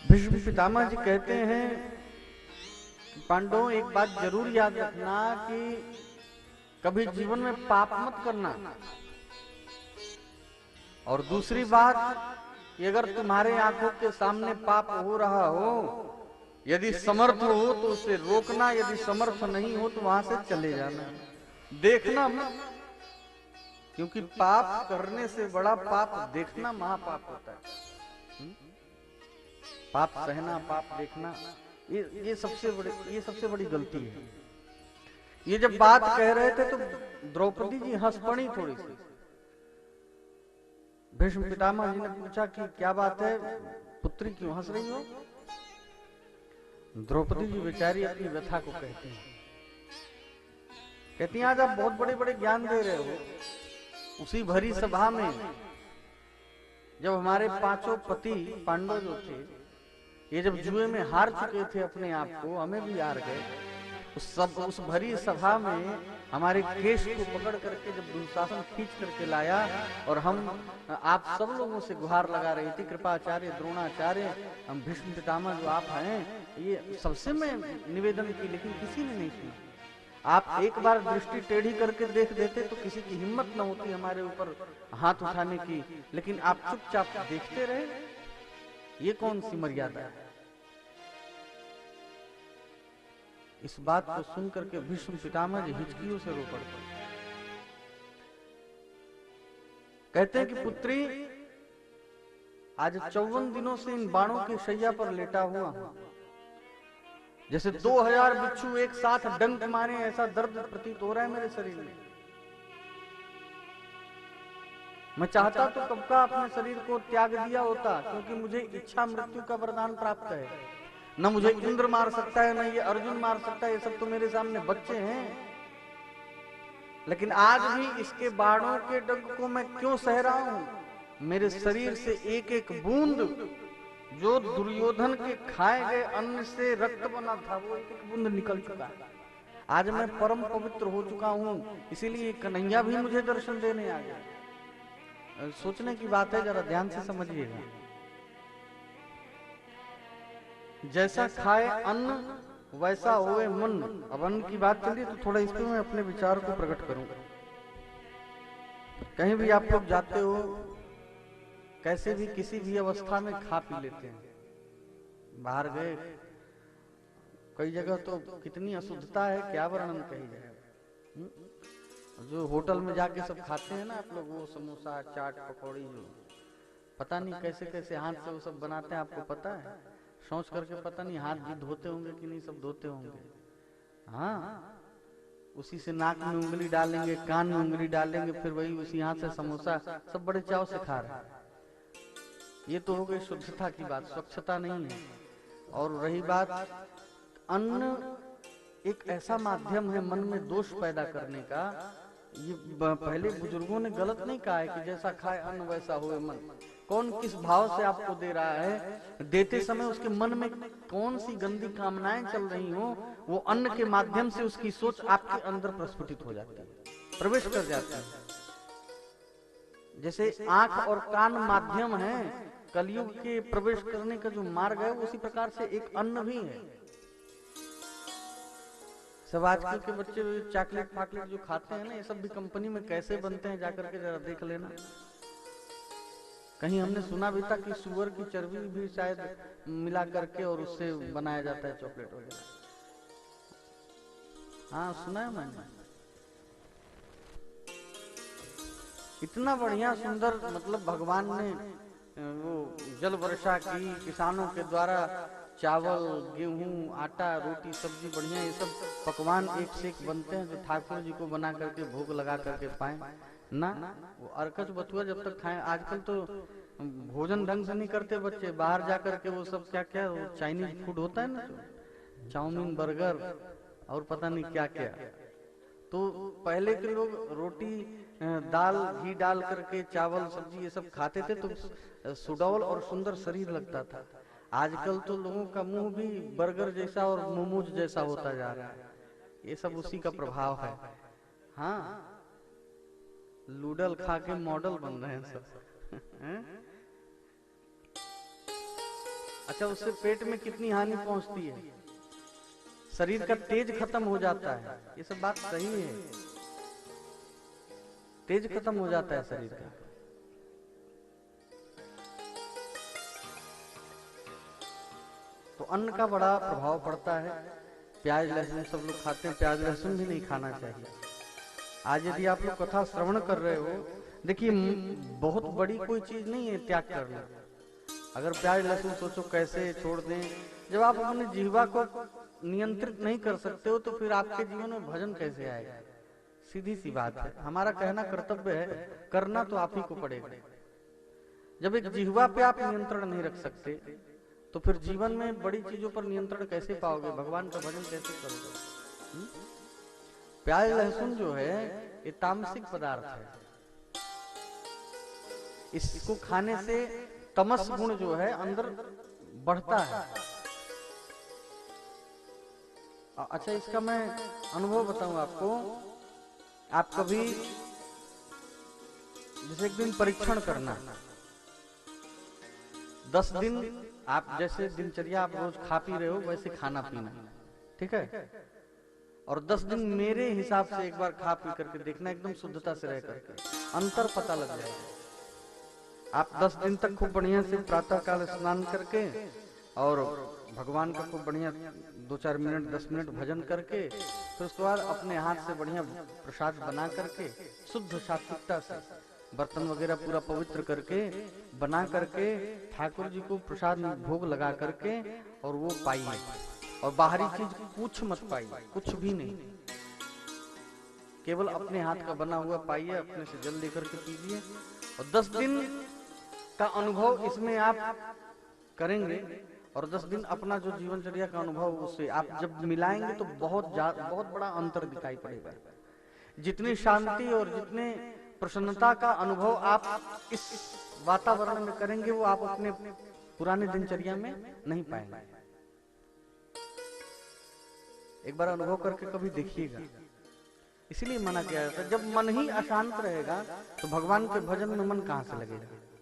भीष्म पितामह जी कहते हैं पांडवों एक बात जरूर याद रखना कि कभी जीवन में पाप मत करना। और दूसरी बात कि अगर तुम्हारे आंखों के सामने पाप हो रहा हो, यदि समर्थ हो तो उसे रोकना, यदि समर्थ नहीं हो तो वहां से चले जाना, देखना मत। क्योंकि पाप करने से बड़ा पाप देखना महापाप होता है। पाप सहना, पाप देखना, ये सबसे बड़ी गलती है। ये जब बात कह रहे थे तो द्रौपदी जी हंस पड़ी थोड़ी सी। भीष्म पितामह जी ने पूछा कि क्या बात है पुत्री, क्यों हंस रही हो? द्रौपदी जी बेचारी अपनी व्यथा को कहती हैं, कहती हैं आज आप बहुत बड़े बड़े ज्ञान दे रहे हो, उसी भरी सभा में जब हमारे पांचों पति पांडव जो थे ये जब जुए में हार चुके थे अपने आप को, हमें भी हार गए, उस भरी सभा में हमारे केश को पकड़ करके जब दुशासन खींच करके लाया और हम आप सब लोगों से गुहार लगा रही थी, कृपाचार्य, द्रोणाचार्य, हम भीष्म पितामह जो आप हैं, ये सबसे मैं निवेदन की, लेकिन किसी ने नहीं सुना। आप एक बार दृष्टि टेढ़ी करके देख देते तो किसी की हिम्मत न होती हमारे ऊपर हाथ उठाने की, लेकिन आप चुपचाप देखते रहे। ये कौन सी मर्यादा है? इस बात को सुनकर के भीष्म पितामह जी हिचकियों से रो पड़ते, कहते हैं कि पुत्री आज 54 दिनों से इन बाणों की शैया पर लेटा हुआ हूं, जैसे 2000 बिच्छू एक साथ डंक मारे, ऐसा दर्द प्रतीत हो रहा है मेरे शरीर में। मैं चाहता तो कब का अपने शरीर को त्याग दिया होता, क्योंकि मुझे इच्छा मृत्यु का वरदान प्राप्त है। न मुझे इंद्र मार सकता है, न ये अर्जुन मार सकता है, ये सब तो मेरे सामने बच्चे हैं। लेकिन आज भी इसके बाणों के डंक को मैं क्यों सह रहा हूं? मेरे शरीर से एक एक बूंद जो दुर्योधन के खाए गए अन्न से रक्त बना था, वो एक एक बूंद निकल चुका है। आज मैं परम पवित्र हो चुका हूं, इसीलिए कन्हैया भी मुझे दर्शन देने आ गया। सोचने की बात है, जरा ध्यान से समझिएगा। जैसा खाए अन्न वैसा होए मन। अब अन्न की बात चली तो थोड़ा इस पे मैं अपने विचार को प्रकट करूंगा। कहीं भी आप लोग जाते हो, कैसे भी किसी भी अवस्था में खा पी लेते हैं। बाहर गए, कई जगह तो कितनी अशुद्धता है, क्या वर्णन कही जाए। जो होटल में जाके सब खाते हैं ना आप लोग, वो समोसा, चाट, पकौड़ी, जो पता नहीं कैसे कैसे हाथ से वो सब बनाते हैं, आपको पता है? सोच करके पता नहीं हाथ भी धोते होंगे कि नहीं, सब धोते होंगे। हाँ, उसी से नाक में उंगली डालेंगे, कान में उंगली डालेंगे, फिर वही उसी हाथ से समोसा, सब बड़े चाव से खा रहे हैं। ये तो हो गई शुद्धता की बात, स्वच्छता नहीं है। और रही बात, अन्न एक ऐसा माध्यम है मन में दोष पैदा करने का। ये पहले बुजुर्गों ने गलत नहीं कहा है कि जैसा खाए अन्न वैसा होए मन। कौन किस भाव से आपको दे रहा है, देते समय उसके मन में कौन सी गंदी कामनाएं चल रही हो, वो अन्न के माध्यम से उसकी सोच आपके अंदर प्रस्फुटित हो जाती है, प्रवेश कर जाती है। जैसे आंख और कान माध्यम है कलयुग के प्रवेश करने का जो मार्ग है, उसी प्रकार से एक अन्न भी है। सब आजकल के बच्चे चॉकलेट फाकलेट जो खाते हैं ना, ये सब भी कंपनी में कैसे बनते हैं, जाकर के जरा देख लेना। कहीं हमने सुना भी था कि सुअर की चर्बी भी शायद मिला करके और उससे बनाया जाता है चॉकलेट वगैरह। हाँ, सुना है मैंने। इतना बढ़िया सुंदर, मतलब भगवान ने वो जल वर्षा की, किसानों के द्वारा चावल, गेहूं, आटा, रोटी, सब्जी, बढ़िया ये सब पकवान एक से एक बनते हैं, जो ठाकुर जी को बना करके भोग लगा करके पाए ना। वो अर्कच बथुआ जब तक खाएं। आजकल तो भोजन ढंग से नहीं करते बच्चे, बाहर जा करके वो सब क्या क्या चाइनीज फूड होता है ना, चाउमीन, बर्गर और पता नहीं क्या क्या। तो पहले के लोग रोटी, दाल, घी डाल करके चावल, सब्जी ये सब खाते थे तो सुडौल और सुंदर शरीर लगता था। आजकल तो लोगों का मुंह भी बर्गर जैसा और मोमोज जैसा होता जा रहा है। ये सब उसी का प्रभाव है। हाँ, नूडल खा के मॉडल बन रहे हैं सब। अच्छा, उससे पेट में कितनी हानि पहुंचती है, शरीर का तेज खत्म हो जाता है। ये सब बात सही है, तेज खत्म हो जाता है शरीर का। तो अन्न का बड़ा प्रभाव पड़ता है। प्याज लहसुन सब लोग खाते हैं, प्याज लहसुन भी नहीं खाना चाहिए। आज यदि आप लोग कथा श्रवण कर रहे हो, देखिए बहुत बड़ी कोई चीज नहीं है त्याग करना। अगर प्याज लहसुन सोचो कैसे छोड़ दें, जब आप अपने जीवा को नियंत्रित नहीं कर सकते हो तो फिर आपके जीवन में भजन कैसे आएगा। सीधी सी बात है, हमारा कहना कर्तव्य है, करना तो आप ही को पड़ेगा। जब एक जिह्वा पे आप नियंत्रण नहीं रख सकते तो फिर जीवन में बड़ी चीजों पर नियंत्रण कैसे पाओगे, भगवान का भजन कैसे करोगे। प्याज लहसुन जो है ये तामसिक पदार्थ है, इसको खाने से तमस गुण जो है अंदर बढ़ता है। अच्छा, इसका मैं अनुभव बताऊं आपको। आप कभी जैसे एक दिन परीक्षण करना, 10 दिन आप जैसे दिनचर्या आप रोज खा पी रहे हो वैसे खाना पीना, ठीक है। और 10 दिन मेरे हिसाब से एक बार खा पी करके देखना, एकदम शुद्धता से रह करके अंतर पता लग जाएगा। आप 10 दिन तक खूब बढ़िया से प्रातः काल स्नान करके और भगवान का खूब बढ़िया 2-4 मिनट 10 मिनट भजन करके, फिर उसके बाद अपने हाथ से बढ़िया प्रसाद बना करके शुद्ध सात्विकता से बर्तन वगैरह पूरा पवित्र करके बना करके ठाकुर जी को प्रसाद भोग लगा करके और वो पाइए। और बाहरी चीज कुछ मत पाइए, कुछ भी नहीं, केवल अपने हाथ का बना हुआ पाइए, अपने से जल लेकर के पीजिए। और 10 दिन का अनुभव इसमें आप करेंगे और 10 दिन अपना जो जीवनचर्या का अनुभव उससे आप जब मिलाएंगे तो बहुत बड़ा अंतर दिखाई पड़ेगा। जितनी शांति और जितने प्रसन्नता का अनुभव आप इस वातावरण में करेंगे वो आप अपने पुराने दिनचर्या में नहीं पाएंगे। एक बार अनुभव करके कभी देखिएगा। इसीलिए मना किया जाता है, जब मन ही अशांत रहेगा तो भगवान के भजन में मन कहां से लगेगा।